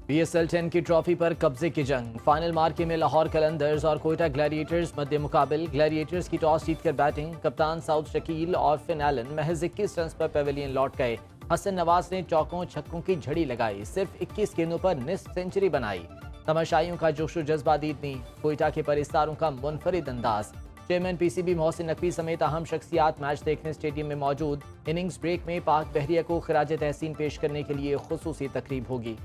PSL 10 की trophy पर कब्जे की जंग। फाइनल मार्के में लाहौर कलंदर्स और कोयटा ग्लैडिएटर्स मध्य मुकाबिल। ग्लैडिएटर्स की टॉस जीतकर बैटिंग। कप्तान साउद शकील और फिन एलन महज 21 रन पर पेविलियन लौट गए। हसन नवाज ने चौकों छक्कों की झड़ी लगाई, सिर्फ 21 गेंदों पर निस्फ सेंचुरी बनाई। तमाशाइयों का जोशो जज्बा दीदनी। कोयटा के परिस्तारों का मुनफरिद अंदाज। चेयरमैन PCB मोहसिन नकवी समेत अहम शख्सियात मैच देखने स्टेडियम में मौजूद। इनिंग्स ब्रेक में पाक बहरिया को खिराज तहसीन पेश करने के लिए खुसूसी तकरीब होगी।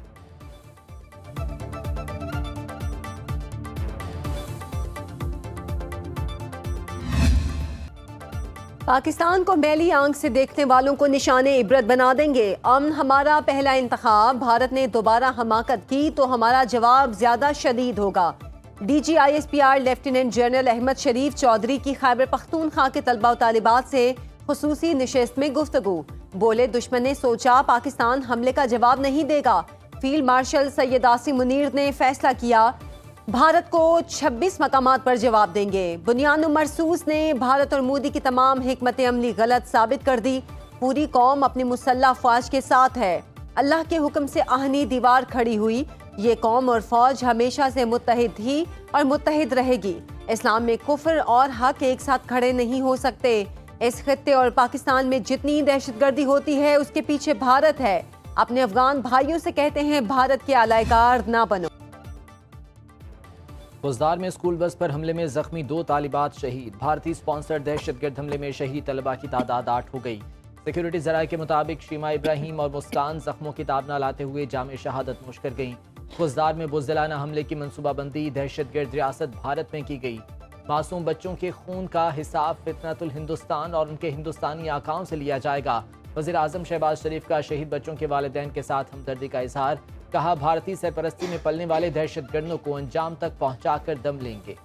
पाकिस्तान को मैली आंख से देखने वालों को निशाने इबरत बना देंगे। अमन हमारा पहला इंतखाब। भारत ने दोबारा हमाकत की तो हमारा जवाब ज्यादा शदीद होगा। DG ISPR lieutenant general Ahmed Sharif Chaudhry की खैबर पख्तूनख्वा के तलबा और तालिबात से खुसूसी निशस्त में गुफ्तगू। बोले, दुश्मन ने सोचा पाकिस्तान हमले का जवाब नहीं देगा। फील्ड मार्शल सैयद आसिम मुनीर ने फैसला किया, भारत को 26 मकामात पर जवाब देंगे। बुनियाद मरसूस ने भारत और मोदी की तमाम हिकमत अमली गलत साबित कर दी। पूरी कौम अपनी मुसल्लह अफवाज के साथ है। अल्लाह के हुक्म से आहनी दीवार खड़ी हुई। ये कौम और फौज हमेशा से मुत्तहिद थी और मुत्तहिद रहेगी। इस्लाम में कुफ्र और हक एक साथ खड़े नहीं हो सकते। इस खित्ते और पाकिस्तान में जितनी दहशतगर्दी होती है उसके पीछे भारत है। अपने अफगान भाइयों से कहते हैं, भारत के आलायकार ना बनो। बुज़दार में स्कूल बस पर हमले में जख्मी 2 तालिबात शहीद। भारतीय स्पॉन्सर दहशतगर्द हमले में शहीद तलबा की तादाद 8 हो गई। सिक्योरिटी जराये के मुताबिक शीमा इब्राहिम और मुस्कान जख्मों की ताबना लाते हुए जामे शहादत नोश कर गईं। बुज़दार में बुज़दिलाना हमले की मनसूबाबंदी दहशतगर्द रियासत भारत में की गई। मासूम बच्चों के खून का हिसाब फितनतुल हिंदुस्तान और उनके हिंदुस्तानी आकाओं से लिया जाएगा। वज़ीर आज़म शहबाज शरीफ का शहीद बच्चों के वालिदैन के साथ हमदर्दी का इजहार। कहा, भारतीय सरपरस्ती में पलने वाले दहशतगर्दों को अंजाम तक पहुंचाकर दम लेंगे।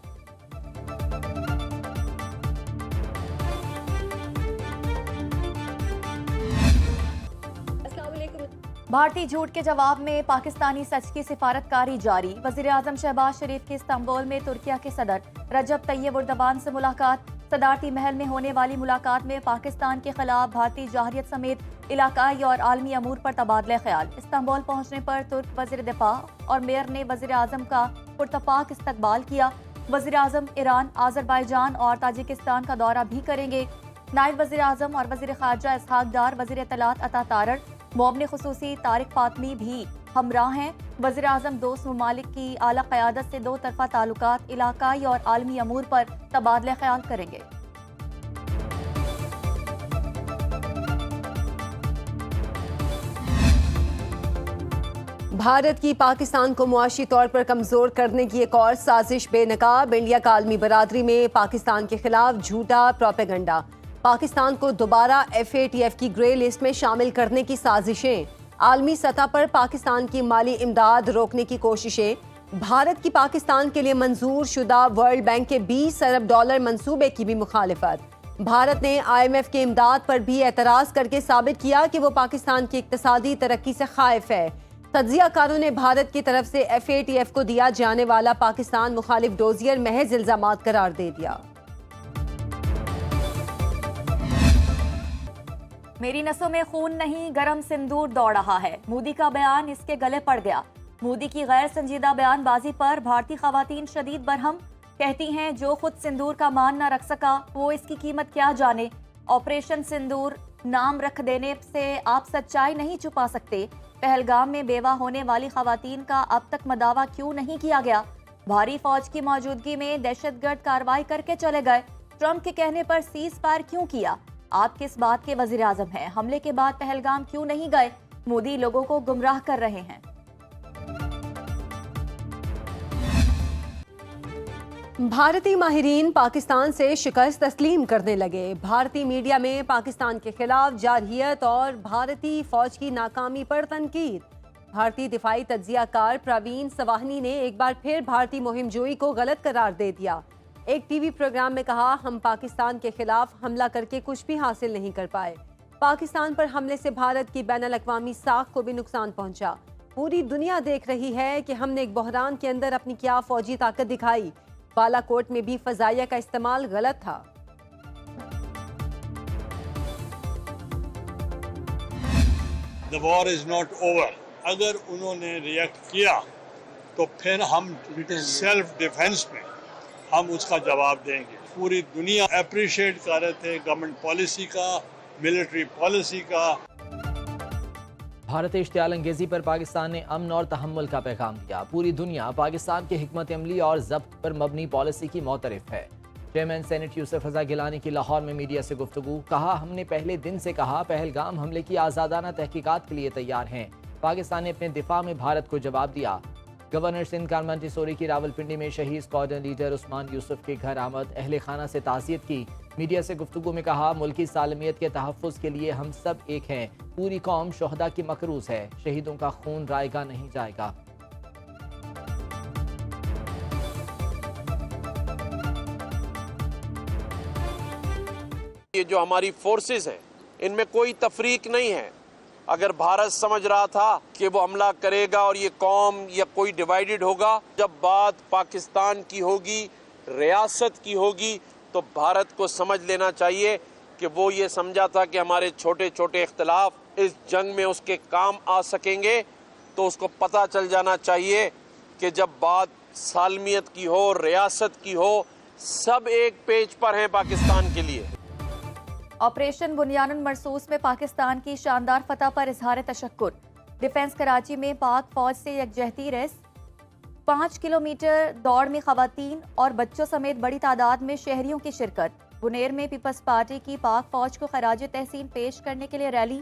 भारतीय झूठ के जवाब में पाकिस्तानी सच की सिफारतकारी जारी। वज़ीर आज़म शहबाज शरीफ की इस्तांबुल में तुर्किया के सदर रजब तैयब एर्दोगान से मुलाकात। सदारती महल में होने वाली मुलाकात में पाकिस्तान के खिलाफ भारतीय जाहिरियत समेत इलाकाई और आलमी अमूर पर तबादला ख्याल। इस्तांबुल पहुंचने पर तुर्क वज़ीर दिफा और मेयर ने वज़ीर आज़म का पुरतपाक इस्तकबाल किया। वज़ीर आज़म ईरान, आज़रबाईजान और ताजिकिस्तान का दौरा भी करेंगे। नायब वज़ीर आज़म और वज़ीर ख़ारजा इसहाक डार, वज़ीर इत्तलात अता तारड़, मोमन खुसूसी तारिक फातमी भी हमराह हैं। वज़ीर आज़म दोस्त ममालिक की आला क़यादत से 2 तरफ़ा ताल्लुकात, इलाकाई और आलमी अमूर पर तबादला ख्याल करेंगे। भारत की पाकिस्तान को मुआशी तौर पर कमजोर करने की एक और साजिश बेनकाब। इंडिया का आलमी बरादरी में पाकिस्तान के खिलाफ झूठा प्रोपेगेंडा। पाकिस्तान को दोबारा FATF की ग्रे लिस्ट में शामिल करने की साजिशें। आलमी सतह पर पाकिस्तान की माली इमदाद रोकने की कोशिशें। भारत की पाकिस्तान के लिए मंजूर शुदा वर्ल्ड बैंक के 20 अरब डॉलर मंसूबे की भी मुखालिफत। भारत ने IMF के इमदाद पर भी एतराज करके साबित किया कि वो पाकिस्तान की इक्तिसादी तरक्की से खाइफ है। तज्जियाकारों ने भारत की तरफ से FATF को दिया जाने वाला पाकिस्तान मुखालिफ डोजियर महज इल्जामात करार दे दिया। मेरी नसों में खून नहीं, गरम सिंदूर दौड़ रहा है। मोदी का बयान इसके गले पड़ गया। मोदी की गैर संजीदा बयानबाजी पर भारतीय खवातीन शदीद बरहम। कहती हैं, जो खुद सिंदूर का मान न रख सका वो इसकी कीमत क्या जाने। ऑपरेशन सिंदूर नाम रख देने से आप सच्चाई नहीं छुपा सकते। पहलगाम में बेवा होने वाली खवातीन का अब तक मदावा क्यों नहीं किया गया। भारी फौज की मौजूदगी में दहशतगर्द कार्रवाई करके चले गए। ट्रंप के कहने पर सीज फायर क्यों किया। आप किस बात के वजीर आजम हैं। हमले के बाद पहलगाम क्यों नहीं गए। मोदी लोगों को गुमराह कर रहे हैं। भारतीय माहिरीन पाकिस्तान से शिकस्त तस्लीम करने लगे। भारतीय मीडिया में पाकिस्तान के खिलाफ जारहियत और भारतीय फौज की नाकामी पर तनकीद। भारतीय दिफाई तज्जियाकार प्रवीण सवाहनी ने एक बार फिर भारतीय मुहिमजोई को गलत करार दे दिया। एक टीवी प्रोग्राम में कहा, हम पाकिस्तान के खिलाफ हमला करके कुछ भी हासिल नहीं कर पाए। पाकिस्तान पर हमले से भारत की बैनुल-अक़वामी साख को भी नुकसान पहुंचा। पूरी दुनिया देख रही है कि हमने एक बहरान के अंदर अपनी क्या फौजी ताकत दिखाई। बालाकोट में भी फजाइया का इस्तेमाल गलत था। The war is not over. अगर उन्होंने रिएक्ट किया तो फिर हम सेल्फ डिफेंस में हम उसका जवाब देंगे। पूरी दुनिया अप्रिशिएट कर रहे थे गवर्नमेंट पॉलिसी का, मिलिट्री पॉलिसी का। भारत इश्तियाल अंगेजी पर पाकिस्तान ने अमन और तहम्मुल का पैगाम दिया। पूरी दुनिया पाकिस्तान की हिकमत अमली और जब्त पर मबनी पॉलिसी की मोतरफ है। चेयरमैन सेनेट यूसुफ रजा गिलानी की लाहौर में मीडिया से गुफ्तगू। कहा, हमने पहले दिन से कहा पहलगाम हमले की आज़ादाना तहकीकात के लिए तैयार हैं। पाकिस्तान ने अपने दिफा में भारत को जवाब दिया। गवर्नर सिंध कारमन टिसोरी की रावलपिंडी में शहीद स्क्वाड्रन लीडर उस्मान यूसुफ के घर आमद। अहले खाना से ताज़ियत की। मीडिया से गुफ्तगू में कहा, मुल्की सालमियत के तहफ़्फ़ुज़ के लिए हम सब एक हैं। पूरी कौम शोहदा की मकरूज़ है। शहीदों का खून रायगा नहीं जाएगा। ये जो हमारी फोर्सेस हैं इनमें कोई तफरीक नहीं है। अगर भारत समझ रहा था कि वो हमला करेगा और ये कौम या कोई डिवाइडेड होगा, जब बात पाकिस्तान की होगी, रियासत की होगी, तो भारत को समझ लेना चाहिए कि वो ये समझा था कि हमारे छोटे छोटे इख्तलाफ इस जंग में उसके काम आ सकेंगे। तो उसको पता चल जाना चाहिए कि जब बात सालमियत की हो, रियासत की हो, सब एक पेज पर हैं पाकिस्तान के लिए। ऑपरेशन बुनियानुन मरसूस में पाकिस्तान की शानदार फतह पर इजहार तशक्कुर। डिफेंस कराची में पाक फौज से यकजहती रेस। 5 किलोमीटर दौड़ में खवातीन और बच्चों समेत बड़ी तादाद में शहरियों की शिरकत। बुनेर में पीपल्स पार्टी की पाक फौज को खराज तहसीन पेश करने के लिए रैली।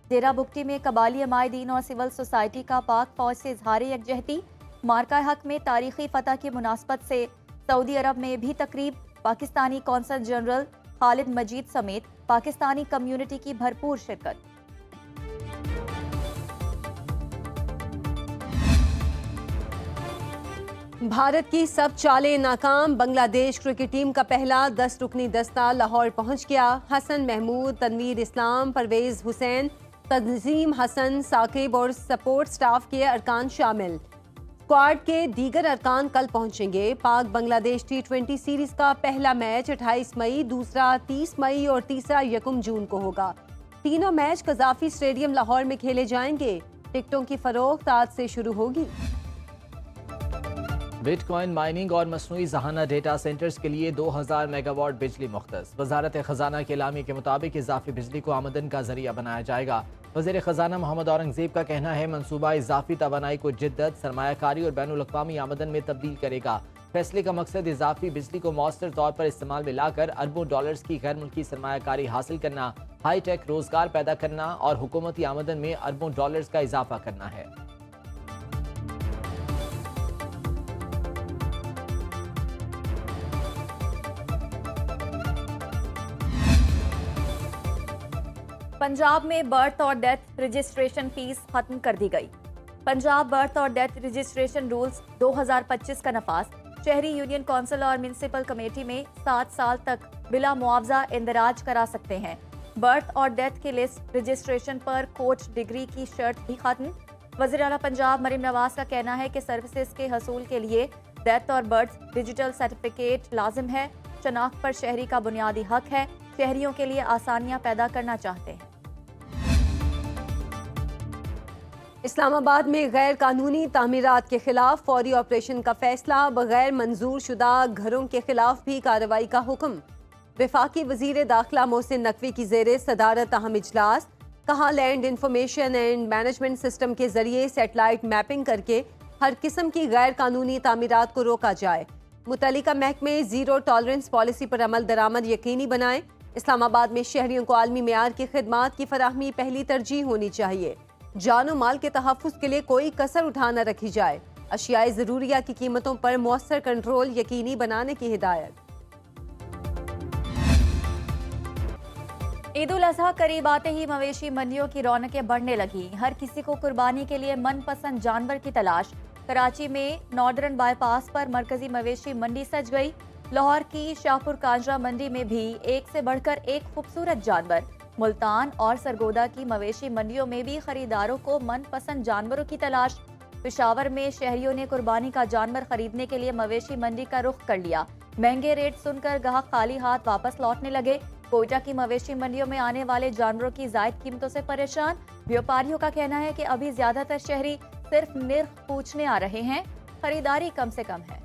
डेरा बुगटी में कबाली अमायदीन और सिविल सोसाइटी का पाक फौज से इजहार यकजहती। मार्का हक में तारीखी फतह की मुनासबत से सऊदी अरब में भी तकरीब। पाकिस्तानी कौंसल जनरल खालिद मजीद समेत पाकिस्तानी कम्युनिटी की भरपूर शिरकत। भारत की सब चालें नाकाम। बांग्लादेश क्रिकेट टीम का पहला 10 रुकनी दस्ता लाहौर पहुंच गया। हसन महमूद, तनवीर इस्लाम, परवेज हुसैन, तंजीम हसन, साकिब और सपोर्ट स्टाफ के अरकान शामिल। स्क्वाड के दीगर अरकान कल पहुंचेंगे। पाक बांग्लादेश T20 सीरीज का पहला मैच 28 मई, दूसरा 30 मई और तीसरा 1 जून को होगा। तीनों मैच कजाफी स्टेडियम लाहौर में खेले जाएंगे। टिकटों की फरोख्त आज से शुरू होगी। बिटकॉइन माइनिंग और मसनूई जहाना डेटा सेंटर्स के लिए 2000 मेगावाट बिजली मुख्तस। वजारत खजाना के एलामी के मुताबिक इजाफी बिजली को आमदन का जरिया बनाया जाएगा। वज़ीर खजाना मोहम्मद औरंगजेब का कहना है, मनसूबा इजाफी तवानाई को जिद्दत, सरमायाकारी और बैनुल अक़वामी आमदन में तब्दील करेगा। फैसले का मकसद इजाफी बिजली को मौसर तौर पर इस्तेमाल में लाकर अरबों डॉलर्स की गैर मुल्की सरमायाकारी हासिल करना, हाई टेक रोजगार पैदा करना और हुकूमती आमदन में अरबों डॉलर्स का इजाफा करना है। पंजाब में बर्थ और डेथ रजिस्ट्रेशन फीस खत्म कर दी गई। पंजाब बर्थ और डेथ रजिस्ट्रेशन रूल्स 2025 का नफाज। शहरी यूनियन कौंसिल और म्यूनिसिपल कमेटी में 7 साल तक बिला मुआवजा इंदराज करा सकते हैं। बर्थ और डेथ की लिस्ट रजिस्ट्रेशन पर कोर्ट डिग्री की शर्त भी खत्म। वज़ीर आला पंजाब मरीम नवाज का कहना है कि सर्विसेज के हसूल के लिए डेथ और बर्थ डिजिटल सर्टिफिकेट लाजिम है। शनाख्त पर शहरी का बुनियादी हक है। शहरियों के लिए आसानियां पैदा करना चाहते हैं। इस्लामाबाद में गैर कानूनी तामीरात के खिलाफ फौरी ऑपरेशन का फैसला। बगैर मंजूर शुदा घरों के खिलाफ भी कार्रवाई का हुक्म। वफाकी वजीर दाखिला मोहसिन नकवी की ज़ेरे सदारत अहम इजलास। कहा, land information and management system के जरिए सेटेलाइट मैपिंग करके हर किस्म की गैर कानूनी तामीरात को रोका जाए। मुतल्लिका महकमे जीरो टॉलरेंस पॉलिसी पर अमल दरामद यकीनी बनाए। इस्लामाबाद में शहरियों को आलमी मेयार की खिदमात की फराहमी पहली तरजीह होनी चाहिए। जानो माल के तहफ़्फ़ुज़ के लिए कोई कसर उठा न रखी जाए। अशियाए ज़रूरिया की कीमतों पर मौसर कंट्रोल यकीनी बनाने की हिदायत। ईद उल अज़हा करीब आते ही मवेशी मंडियों की रौनकें बढ़ने लगी। हर किसी को कुर्बानी के लिए मनपसंद जानवर की तलाश। कराची में नॉर्दर्न बाईपास पर मरकजी मवेशी मंडी सज गई। लाहौर की शाहपुर कांजरा मंडी में भी एक से बढ़कर एक खूबसूरत जानवर। मुल्तान और सरगोदा की मवेशी मंडियों में भी खरीदारों को मनपसंद जानवरों की तलाश। पेशावर में शहरियों ने कुर्बानी का जानवर खरीदने के लिए मवेशी मंडी का रुख कर लिया। महंगे रेट सुनकर गाहक खाली हाथ वापस लौटने लगे। कोयटा की मवेशी मंडियों में आने वाले जानवरों की जायद कीमतों से परेशान। व्यापारियों का कहना है कि अभी ज्यादातर शहरी सिर्फ निर्ख पूछने आ रहे हैं, खरीदारी कम से कम है।